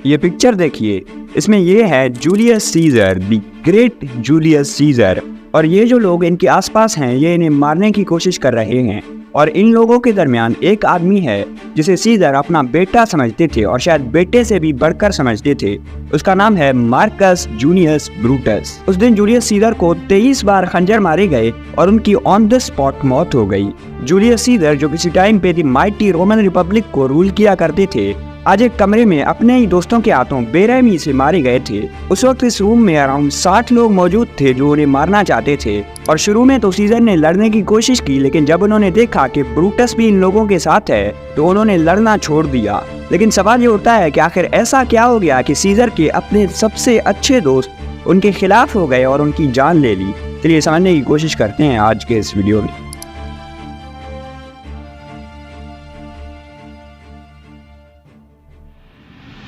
ये पिक्चर देखिए, इसमें ये है Julius Caesar, the great Julius Caesar. और ये जो लोग इनके आसपास हैं ये इन्हें मारने की कोशिश कर रहे हैं। और इन लोगों के दरमियान एक आदमी है जिसे सीजर अपना बेटा समझते थे और शायद बेटे से भी बढ़कर समझते थे। उसका नाम है मार्कस जूनियस ब्रूटस। उस दिन जूलियस सीजर को 23 बार खंजर मारे गए और उनकी ऑन द स्पॉट मौत हो गई। जूलियस सीजर जो किसी टाइम पे दी माइटी रोमन रिपब्लिक को रूल किया करते थे, आज एक कमरे में अपने ही दोस्तों के हाथों बेरहमी से मारे गए थे। उस वक्त इस रूम में अराउंड 60 लोग मौजूद थे जो उन्हें मारना चाहते थे। और शुरू में तो सीजर ने लड़ने की कोशिश की, लेकिन जब उन्होंने देखा कि ब्रूटस भी इन लोगों के साथ है तो उन्होंने लड़ना छोड़ दिया। लेकिन सवाल ये उठता है कि आखिर ऐसा क्या हो गया कि सीजर के अपने सबसे अच्छे दोस्त उनके खिलाफ हो गए और उनकी जान ले ली। चलिए समझने की कोशिश करते हैं आज के इस वीडियो में।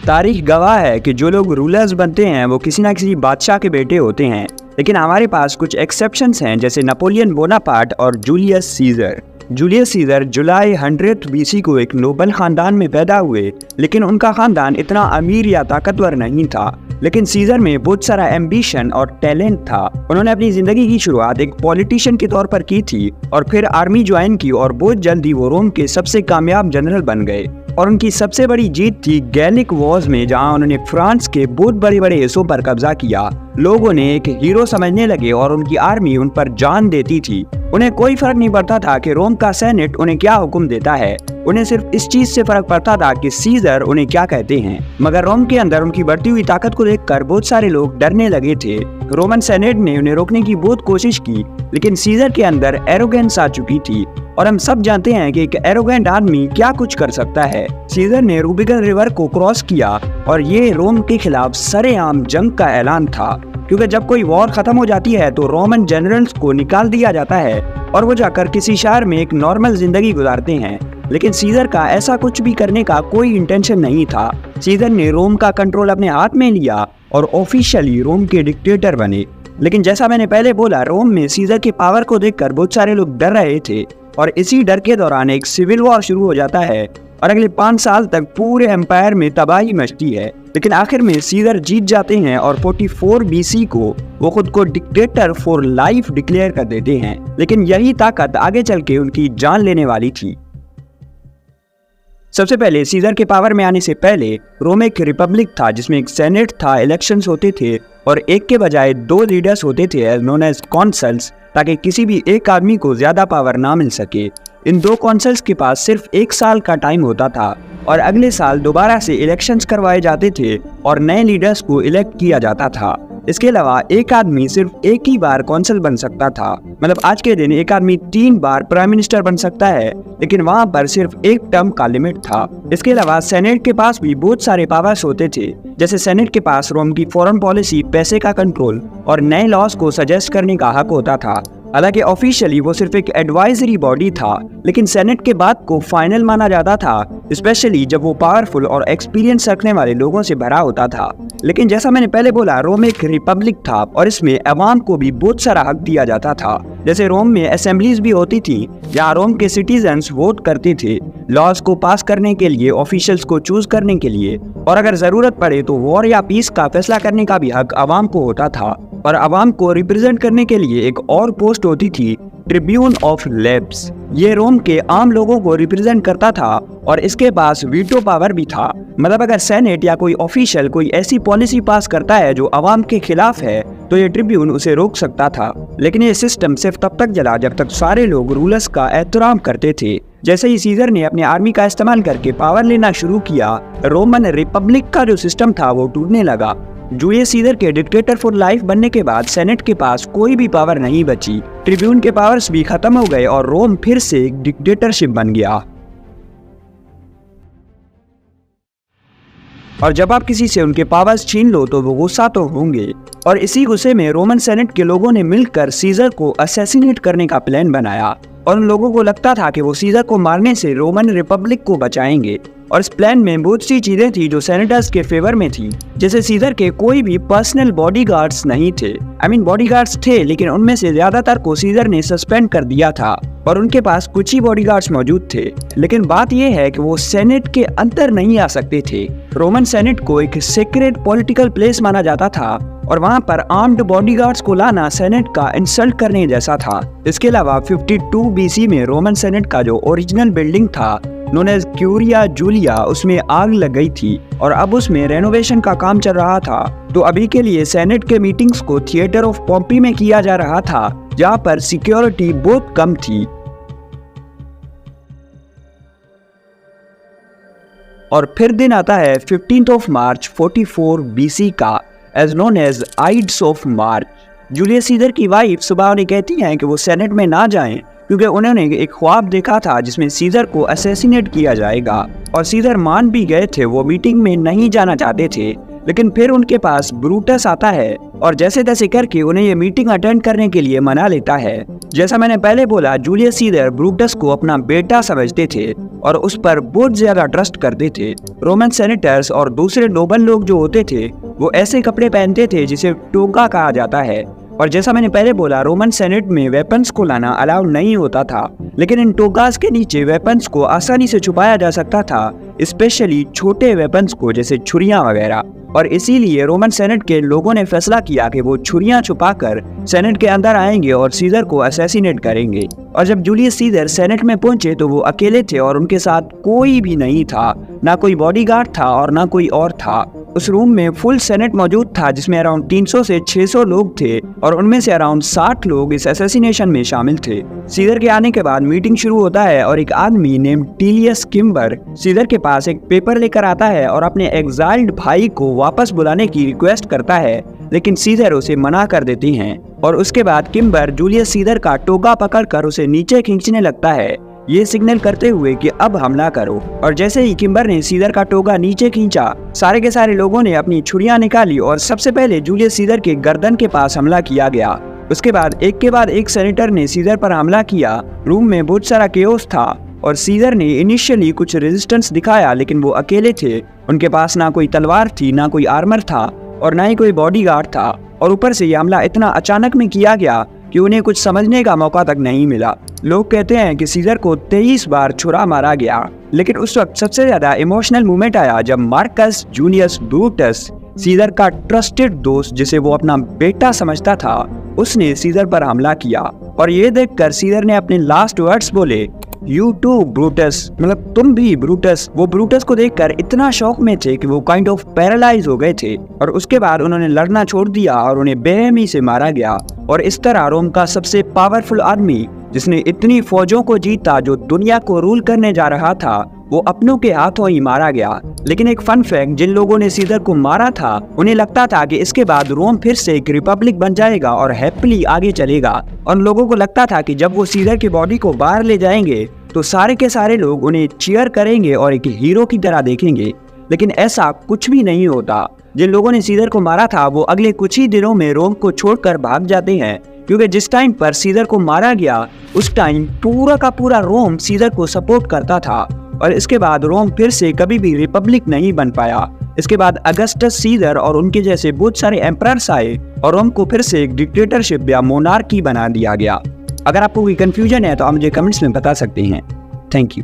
तारीख गवाह है कि जो लोग रूलर्स बनते हैं वो किसी न किसी बादशाह के बेटे होते हैं, लेकिन हमारे पास कुछ एक्सेप्शंस हैं, जैसे नेपोलियन बोनापार्ट और जूलियस सीजर। जूलियस सीजर जुलाई 100 BC को एक नोबल खानदान में पैदा हुए, लेकिन उनका खानदान इतना अमीर या ताकतवर नहीं था। लेकिन सीजर में बहुत सारा एम्बिशन और टैलेंट था। उन्होंने अपनी जिंदगी की शुरुआत एक पॉलिटिशियन के तौर पर की थी और फिर आर्मी ज्वाइन की और बहुत जल्दी वो रोम के सबसे कामयाब जनरल बन गए। और उनकी सबसे बड़ी जीत थी गैलिक वॉर्स में, जहां उन्होंने फ्रांस के बहुत बड़े बड़े हिस्सों पर कब्जा किया। लोग उन्हें एक हीरो समझने लगे और उनकी आर्मी उन पर जान देती थी। उन्हें कोई फर्क नहीं पड़ता था कि रोम का सेनेट उन्हें क्या हुक्म देता है, उन्हें सिर्फ इस चीज से फर्क पड़ता था कि सीजर उन्हें क्या कहते हैं। मगर रोम के अंदर उनकी बढ़ती हुई ताकत को देखकर बहुत सारे लोग डरने लगे थे। रोमन सेनेट ने उन्हें रोकने की बहुत कोशिश की, लेकिन सीजर के अंदर एरोगेंस आ चुकी थी और हम सब जानते हैं कि एक एरोगेंट आदमी क्या कुछ कर सकता है। सीजर ने रूबिकन रिवर को क्रॉस किया और ये रोम के खिलाफ सरेआम जंग का ऐलान था, क्योंकि जब कोई वॉर खत्म हो जाती है तो रोमन जनरल्स को निकाल दिया जाता है और वो जाकर किसी शहर में एक नॉर्मल जिंदगी गुजारते हैं। लेकिन सीजर का ऐसा कुछ भी करने का कोई इंटेंशन नहीं था। सीजर ने रोम का कंट्रोल अपने हाथ में लिया और ऑफिशियली रोम के डिक्टेटर बने। लेकिन जैसा मैंने पहले बोला, रोम में सीजर के पावर को देखकर बहुत सारे लोग डर रहे थे और इसी डर के दौरान एक सिविल वॉर शुरू हो जाता है और अगले 5 साल तक पूरे एम्पायर में तबाही मचती है। लेकिन आखिर में सीजर जीत जाते हैं और 44 BC को वो खुद को डिक्टेटर फॉर लाइफ डिक्लेयर कर देते हैं। लेकिन यही ताकत आगे चल के उनकी जान लेने वाली थी। सबसे पहले सीजर के पावर में आने से पहले रोम एक रिपब्लिक था जिसमें एक सेनेट था, इलेक्शंस होते थे और एक के बजाय 2 लीडर्स होते थे नोन एज कॉन्सल्स, ताकि किसी भी एक आदमी को ज्यादा पावर ना मिल सके। इन 2 कॉन्सल्स के पास सिर्फ 1 साल का टाइम होता था और अगले साल दोबारा से इलेक्शंस करवाए जाते थे और नए लीडर्स को इलेक्ट किया जाता था। इसके अलावा एक आदमी सिर्फ एक ही बार कौंसल बन सकता था। मतलब आज के दिन एक आदमी 3 बार प्राइम मिनिस्टर बन सकता है, लेकिन वहाँ पर सिर्फ 1 टर्म का लिमिट था। इसके अलावा सेनेट के पास भी बहुत सारे पावर्स होते थे, जैसे सेनेट के पास रोम की फॉरेन पॉलिसी, पैसे का कंट्रोल और नए लॉज को सजेस्ट करने का हक होता था। हालांकि ऑफिशियली वो सिर्फ एक एडवाइजरी बॉडी था, लेकिन सेनेट के बात को फाइनल माना जाता था, स्पेशली जब वो पावरफुल और एक्सपीरियंस रखने वाले लोगों से भरा होता था। लेकिन जैसा मैंने पहले बोला, रोम एक रिपब्लिक था और इसमें अवाम को भी बहुत सारा हक दिया जाता था। जैसे रोम में असेंबलीज भी होती थी जहाँ रोम के सिटीजन्स वोट करते थे लॉज को पास करने के लिए, ऑफिशियल्स को चूज करने के लिए, और अगर जरूरत पड़े तो वॉर या पीस का फैसला करने का भी हक अवाम को होता था। और अवाम को रिप्रेजेंट करने के लिए एक और पोस्ट होती थी, ट्रिब्यून ऑफ लेब्स। ये रोम के आम लोगों को रिप्रेजेंट करता था और इसके पास वीटो पावर भी था। मतलब अगर सेनेट या कोई ऑफिशियल कोई ऐसी पॉलिसी पास करता है जो अवाम के खिलाफ है तो ये ट्रिब्यून उसे रोक सकता था। लेकिन ये सिस्टम सिर्फ तब तक चला जब तक सारे लोग रूलर्स का एहतराम करते थे। जैसे ही सीजर ने अपनी आर्मी का इस्तेमाल करके पावर लेना शुरू किया, रोमन रिपब्लिक का जो सिस्टम था वो टूटने लगा। जूलियस सीजर के डिक्टेटर फॉर लाइफ बनने के बाद सेनेट के पास कोई भी पावर नहीं बची, ट्रिब्यून के पावर्स भी खत्म हो गए और रोम फिर से एक डिक्टेटरशिप बन गया। और जब आप किसी से उनके पावर्स छीन लो तो वो गुस्सा तो होंगे, और इसी गुस्से में रोमन सेनेट के लोगों ने मिलकर सीजर को असैसिनेट करने का प्लान बनाया और उन लोगों को लगता था कि वो सीजर को मारने से रोमन रिपब्लिक को बचाएंगे। और इस प्लान में बहुत सी चीजें थी जो सेनेटर्स के फेवर में थी, जैसे सीजर के कोई भी पर्सनल बॉडीगार्ड्स नहीं थे। बॉडीगार्ड्स थे, लेकिन उनमें से ज्यादातर को सीजर ने सस्पेंड कर दिया था और उनके पास कुछ ही बॉडीगार्ड्स मौजूद थे। लेकिन बात यह है कि वो सेनेट के अंदर नहीं आ सकते थे। रोमन सेनेट को एक सीक्रेट पॉलिटिकल प्लेस माना जाता था और वहां पर आर्म्ड बॉडीगार्ड्स को लाना सेनेट का इंसल्ट करने जैसा था। इसके अलावा 52 BC में रोमन सेनेट का जो ओरिजिनल बिल्डिंग था नोन एज क्यूरिया जूलिया, उसमें आग लग गई थी और अब उसमें रेनोवेशन का काम चल रहा था। तो अभी के लिए सेनेट के मीटिंग्स को थिएटर ऑफ पॉम्पी में किया जा रहा था, जहां पर सिक्योरिटी बहुत कम थी। और फिर दिन आता है 15 मार्च 44 BC का, as known as ides of March. Julius Caesar की वाइफ सुबह उन्हें कहती हैं कि वो सेनेट में ना जाएं, क्योंकि उन्होंने एक ख्वाब देखा था जिसमें सीजर को असैसिनेट किया जाएगा। और सीजर मान भी गए थे, वो मीटिंग में नहीं जाना चाहते थे। लेकिन फिर उनके पास ब्रूटस आता है और जैसे तैसे करके उन्हें ये मीटिंग अटेंड करने के लिए मना लेता है। जैसा मैंने पहले बोला, जूलियस सीजर ब्रूटस को अपना बेटा समझते थे और उस पर बहुत ज्यादा ट्रस्ट करते थे। रोमन सेनेटर्स और दूसरे नोबल लोग जो होते थे वो ऐसे कपड़े पहनते थे जिसे टोगा कहा जाता है। और जैसा मैंने पहले बोला, रोमन सेनेट में वेपन्स को लाना अलाउ नहीं होता था, लेकिन इन टोगास के नीचे वेपन्स को आसानी से छुपाया जा सकता था, स्पेशली छोटे वेपन्स को जैसे छुरियां वगैरह। और इसीलिए रोमन सेनेट के लोगों ने फैसला किया कि वो छुरियां छुपाकर सेनेट के अंदर आएंगे और सीजर को असैसिनेट करेंगे। और जब जूलियस सीजर सेनेट में पहुंचे तो वो अकेले थे और उनके साथ कोई भी नहीं था, ना कोई बॉडीगार्ड था और ना कोई और था। उस रूम में फुल सेनेट मौजूद था, जिसमें अराउंड 300 से 600 लोग थे और उनमें से अराउंड 60 लोग इस असैसिनेशन में शामिल थे। सीजर के आने के बाद मीटिंग शुरू होता है और एक आदमी नेम टिलियस किम्बर सीजर के पास एक पेपर लेकर आता है और अपने एग्जाइल्ड भाई को वापस बुलाने की रिक्वेस्ट करता है, लेकिन सीजर उसे मना कर देती हैं। और उसके बाद किम्बर जूलियस सीजर का टोगा पकड़कर उसे नीचे खींचने लगता है, ये सिग्नल करते हुए कि अब हमला करो। और जैसे ही किम्बर ने सीजर का टोगा नीचे खींचा, सारे के सारे लोगों ने अपनी छुरियां निकाली और सबसे पहले जूलियस सीजर के गर्दन के पास हमला किया गया। उसके बाद एक सेनेटर ने सीजर पर हमला किया। रूम में बहुत सारा केओस था और सीजर ने इनिशियली कुछ रेजिस्टेंस दिखाया, लेकिन वो अकेले थे। उनके पास ना कोई तलवार थी, ना कोई आर्मर था और ना ही कोई बॉडीगार्ड था। और ऊपर से ये हमला इतना अचानक में किया गया कि उन्हें कुछ समझने का मौका तक नहीं मिला। लोग कहते हैं कि सीजर को 23 बार छुरा मारा गया, लेकिन उस वक्त सबसे ज्यादा इमोशनल मोमेंट आया जब मार्कस जूनियस ब्रूटस, सीजर का ट्रस्टेड दोस्त जिसे वो अपना बेटा समझता था, उसने सीजर पर हमला किया। और ये देखकर सीजर ने अपने लास्ट वर्ड्स बोले, यू टू ब्रूटस, मतलब तुम भी ब्रूटस। वो ब्रूटस को देखकर इतना शौक में थे कि वो काइंड ऑफ पैरालाइज हो गए थे और उसके बाद उन्होंने लड़ना छोड़ दिया और उन्हें बेरहमी से मारा गया। और इस तरह रोम का सबसे पावरफुल आदमी, जिसने इतनी फौजों को जीता, जो दुनिया को रूल करने जा रहा था, वो अपनों के हाथों ही मारा गया। लेकिन एक फन फैक्ट, जिन लोगों ने सीजर को मारा था उन्हें लगता था कि इसके बाद रोम फिर से एक रिपब्लिक बन जाएगा और हैप्पीली आगे चलेगा। और लोगों को लगता था कि जब वो सीजर की बॉडी को बाहर ले जाएंगे तो सारे के सारे लोग उन्हें चीयर करेंगे और एक हीरो की तरह देखेंगे। लेकिन ऐसा कुछ भी नहीं होता। जिन लोगों ने सीजर को मारा था वो अगले कुछ ही दिनों में रोम को छोड़कर भाग जाते हैं, क्योंकि जिस टाइम पर सीजर को मारा गया उस टाइम पूरा का पूरा रोम सीजर को सपोर्ट करता था। और इसके बाद रोम फिर से कभी भी रिपब्लिक नहीं बन पाया। इसके बाद अगस्टस सीजर और उनके जैसे बहुत सारे एम्परर्स आए और रोम को फिर से एक डिक्टेटरशिप या मोनार्की बना दिया गया। अगर आपको कोई कंफ्यूजन है तो आप मुझे कमेंट्स में बता सकते हैं। Thank you.